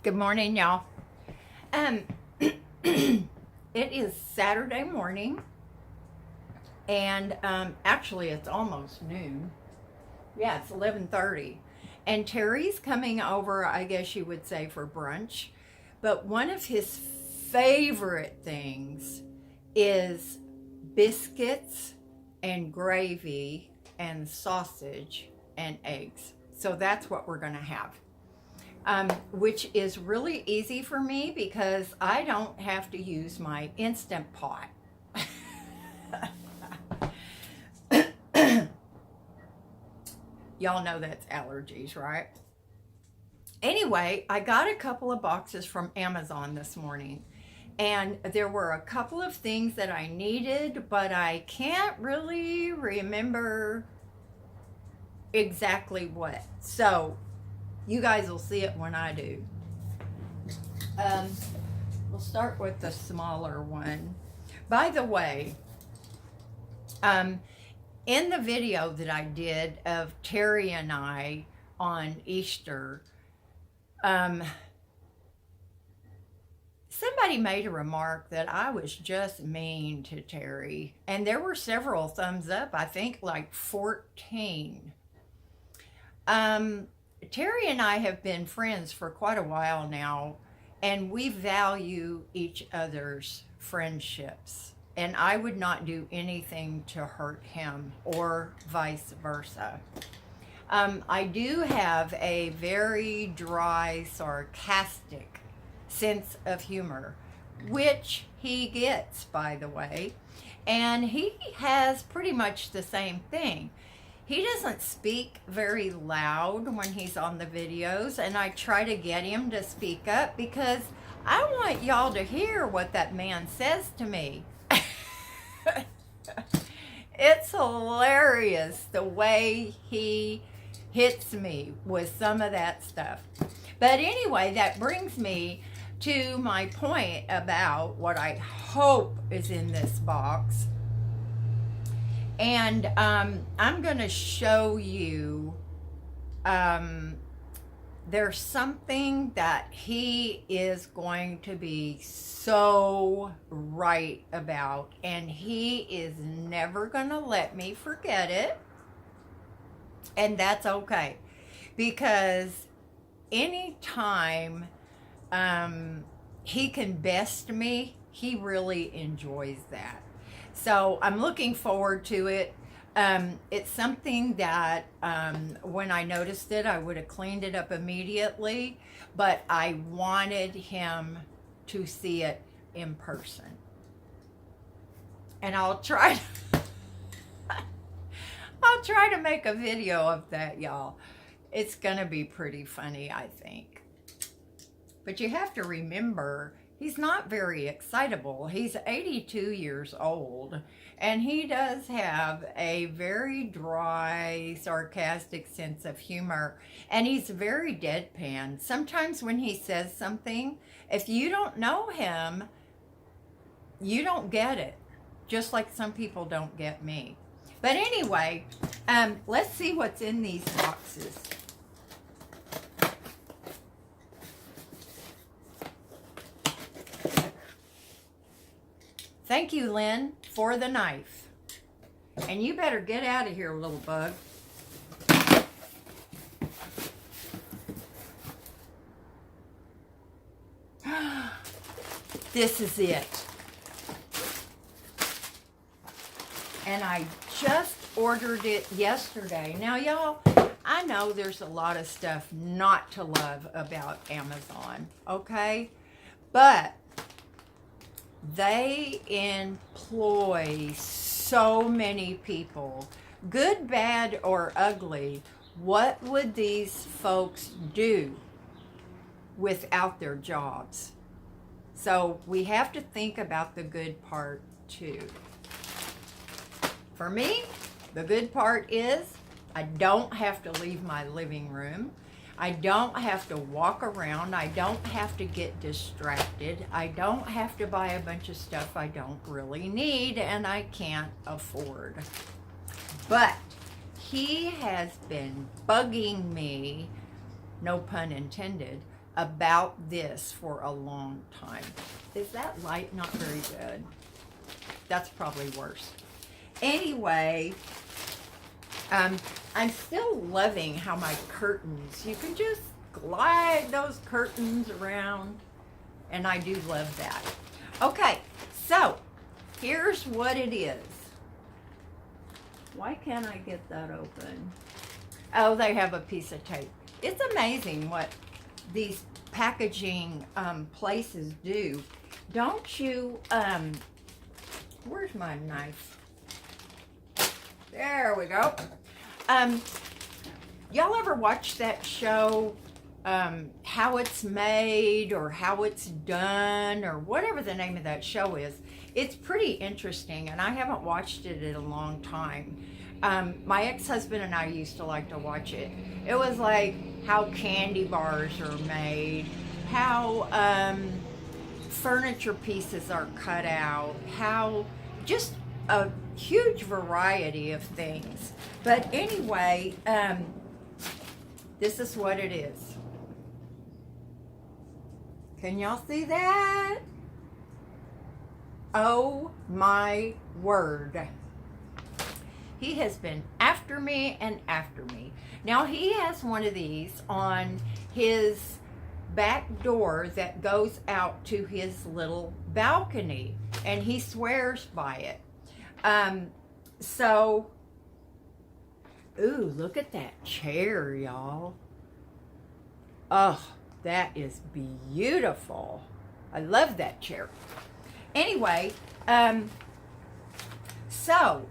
Good morning, y'all. Um, it is Saturday morning, and actually, it's almost noon. Yeah, it's 11:30, and Terry's coming over. I guess you would say for brunch, but one of his favorite things is biscuits and gravy and sausage and eggs. So that's what we're gonna have. Which is really easy for me because I don't have to use my Instant Pot. Y'all know that's allergies, right? Anyway, I got a couple of boxes from Amazon this morning, and there were a couple of things that I needed, but I can't really remember exactly what. So you guys will see it when I do. Um, we'll start with the smaller one. By the way, in the video that I did of Terry and I on Easter, somebody made a remark that I was just mean to Terry, and there were several thumbs up, I think like 14. Terry and I have been friends for quite a while now, and we value each other's friendships. And I would not do anything to hurt him or vice versa. I do have a very dry, sarcastic sense of humor, which he gets, by the way. And he has pretty much the same thing. He doesn't speak very loud when he's on the videos, and I try to get him to speak up because I want y'all to hear what that man says to me. It's hilarious the way he hits me with some of that stuff. But anyway, that brings me to my point about what I hope is in this box. And I'm going to show you, there's something that he is going to be so right about, and he is never going to let me forget it. And that's okay, because anytime he can best me, he really enjoys that. So I'm looking forward to it. It's something that when I noticed it, I would have cleaned it up immediately, but I wanted him to see it in person. And I'll try to make a video of that, y'all. It's gonna be pretty funny, I think. But you have to remember, he's not very excitable. He's 82 years old, and he does have a very dry, sarcastic sense of humor, and he's very deadpan. Sometimes when he says something, if you don't know him, you don't get it, just like some people don't get me. But anyway, let's see what's in these boxes. Thank you, Lynn, for the knife. And you better get out of here, little bug. This is it. And I just ordered it yesterday. Now, y'all, I know there's a lot of stuff not to love about Amazon, okay? But they employ so many people, good, bad, or ugly. What would these folks do without their jobs? So we have to think about the good part too. For me, the good part is I don't have to leave my living room. I don't have to walk around. I don't have to get distracted. I don't have to buy a bunch of stuff I don't really need and I can't afford. But he has been bugging me, no pun intended, about this for a long time. Is that light not very good? That's probably worse. Anyway, I'm still loving how my curtains, you can just glide those curtains around, and I do love that. Okay, so here's what it is. Why can't I get that open? Oh, they have a piece of tape. It's amazing what these packaging places do. Don't you, where's my knife? There we go. Y'all ever watch that show, How It's Made or How It's Done or whatever the name of that show is? It's pretty interesting, and I haven't watched it in a long time. My ex-husband and I used to like to watch it. It was like how candy bars are made, how furniture pieces are cut out, how just a huge variety of things. But anyway, this is what it is. Can y'all see that? Oh my word. He has been after me and after me. Now he has one of these on his back door that goes out to his little balcony, and he swears by it. Ooh, look at that chair, y'all. Oh, that is beautiful. I love that chair. Anyway, so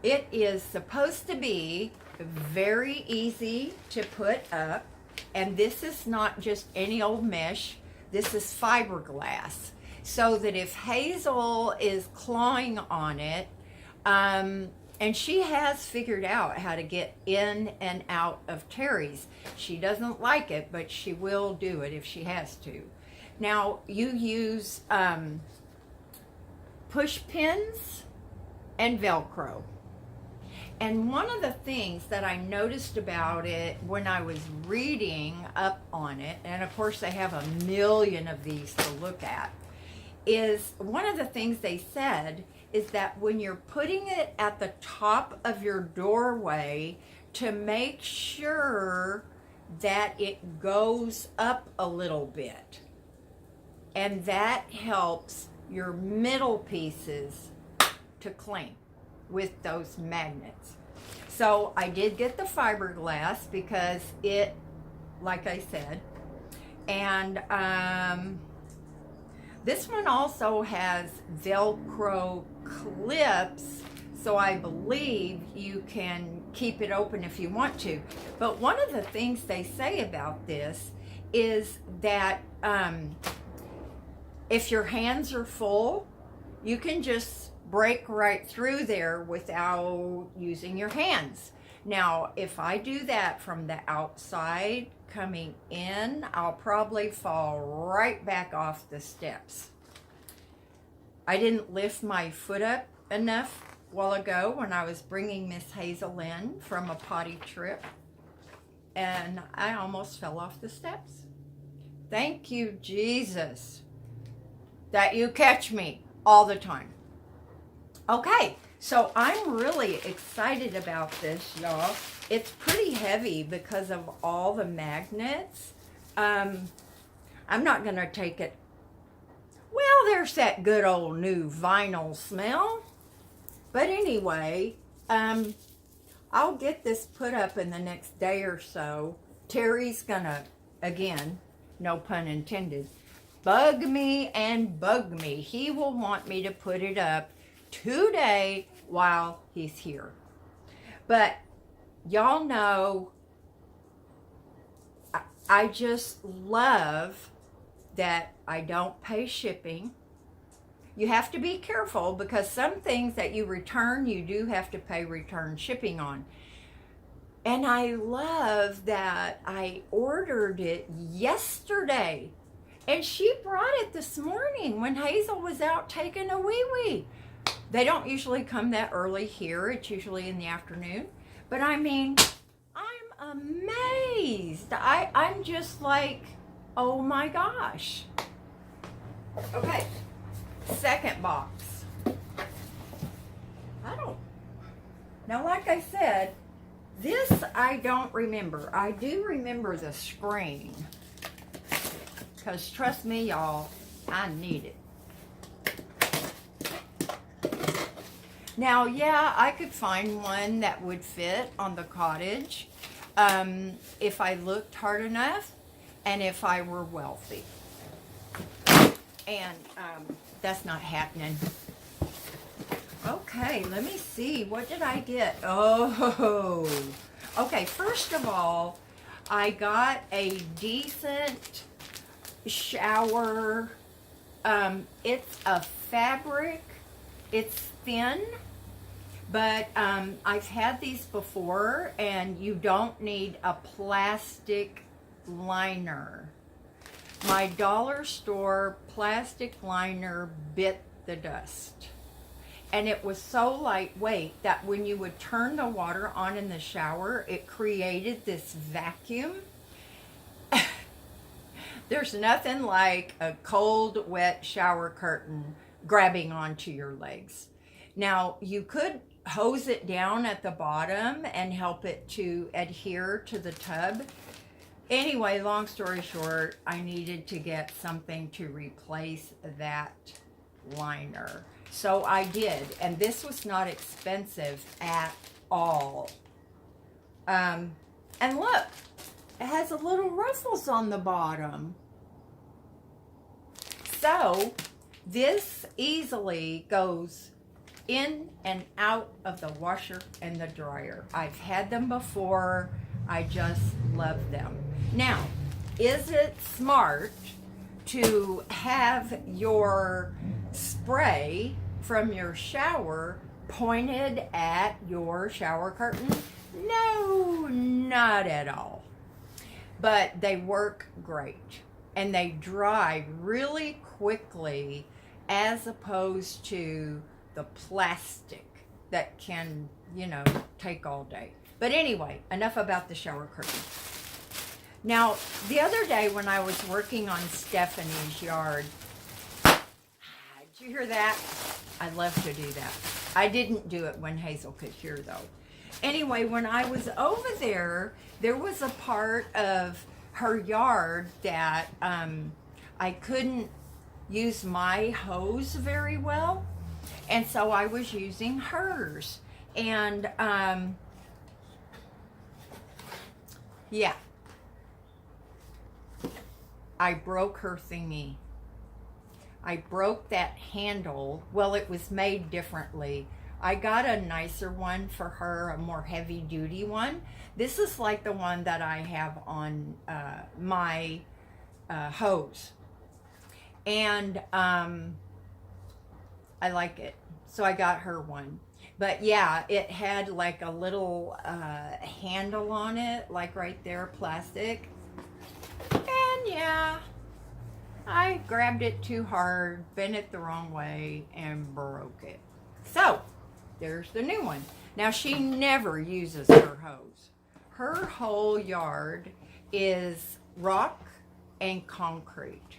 it is supposed to be very easy to put up, and this is not just any old mesh. This is fiberglass, so that if Hazel is clawing on it, and she has figured out how to get in and out of Terry's. She doesn't like it, but she will do it if she has to. Now, you use push pins and Velcro. And one of the things that I noticed about it when I was reading up on it, and of course they have a million of these to look at, is one of the things they said is that when you're putting it at the top of your doorway, to make sure that it goes up a little bit. And that helps your middle pieces to cling with those magnets. So I did get the fiberglass because it, like I said, and this one also has Velcro clips, so I believe you can keep it open if you want to. But one of the things they say about this is that if your hands are full, you can just break right through there without using your hands. Now, if I do that from the outside coming in, I'll probably fall right back off the steps. I didn't lift my foot up enough a while ago when I was bringing Miss Hazel in from a potty trip, and I almost fell off the steps. Thank you, Jesus, that you catch me all the time. Okay, so I'm really excited about this, y'all. It's pretty heavy because of all the magnets. I'm not going to take it. Well, there's that good old new vinyl smell. But anyway, I'll get this put up in the next day or so. Terry's going to, again, no pun intended, bug me and bug me. He will want me to put it up today while he's here. But y'all know I just love that I don't pay shipping. You have to be careful because some things that you return, you do have to pay return shipping on. And I love that I ordered it yesterday and she brought it this morning when Hazel was out taking a wee-wee. They don't usually come that early here. It's usually in the afternoon. But I mean, I'm amazed. I'm just like, Oh my gosh. Okay, second box. Now like I said, this I don't remember. I do remember the screen. Because trust me, y'all, I need it. Now, yeah, I could find one that would fit on the cottage if I looked hard enough and if I were wealthy. And that's not happening. Okay, let me see. What did I get? Oh, okay. First of all, I got a decent shower. It's a fabric. It's thin, but I've had these before, and you don't need a plastic liner. My dollar store plastic liner bit the dust. And it was so lightweight that when you would turn the water on in the shower, it created this vacuum. There's nothing like a cold, wet shower curtain grabbing onto your legs. Now, you could hose it down at the bottom and help it to adhere to the tub. Anyway, long story short, I needed to get something to replace that liner. So I did, and this was not expensive at all. And look, it has a little ruffles on the bottom. So this easily goes in and out of the washer and the dryer. I've had them before. I just love them. Now, is it smart to have your spray from your shower pointed at your shower curtain? No, not at all. But they work great, and they dry really quickly as opposed to the plastic that can, you know, take all day. But anyway, enough about the shower curtain. Now, the other day when I was working on Stephanie's yard, did you hear that? I love to do that. I didn't do it when Hazel could hear, though. Anyway, when I was over there, there was a part of her yard that I couldn't use my hose very well, and so I was using hers. And yeah, I broke her thingy. I broke that handle. Well, it was made differently. I got a nicer one for her, a more heavy duty one. This is like the one that I have on my hose. And I like it. So I got her one. But yeah, it had like a little handle on it, like right there, plastic. And yeah, I grabbed it too hard, bent it the wrong way, and broke it. So, there's the new one. Now, she never uses her hose. Her whole yard is rock and concrete.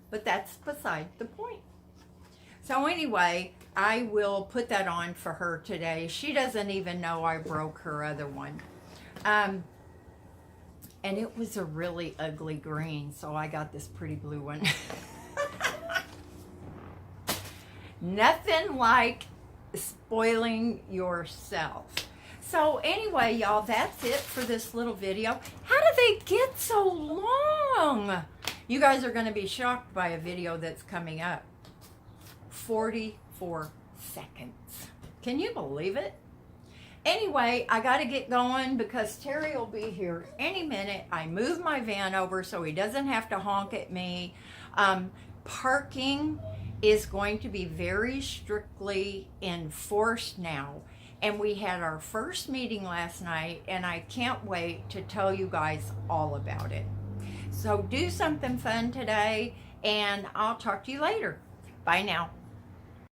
But that's beside the point. So anyway, I will put that on for her today. She doesn't even know I broke her other one. And it was a really ugly green, so I got this pretty blue one. Nothing like spoiling yourself. So anyway, y'all, that's it for this little video. How do they get so long? You guys are going to be shocked by a video that's coming up. 44 seconds. Can you believe it? Anyway, I got to get going because Terry will be here any minute. I moved my van over so he doesn't have to honk at me. Parking is going to be very strictly enforced now. And we had our first meeting last night, and I can't wait to tell you guys all about it. So do something fun today, and I'll talk to you later. Bye now.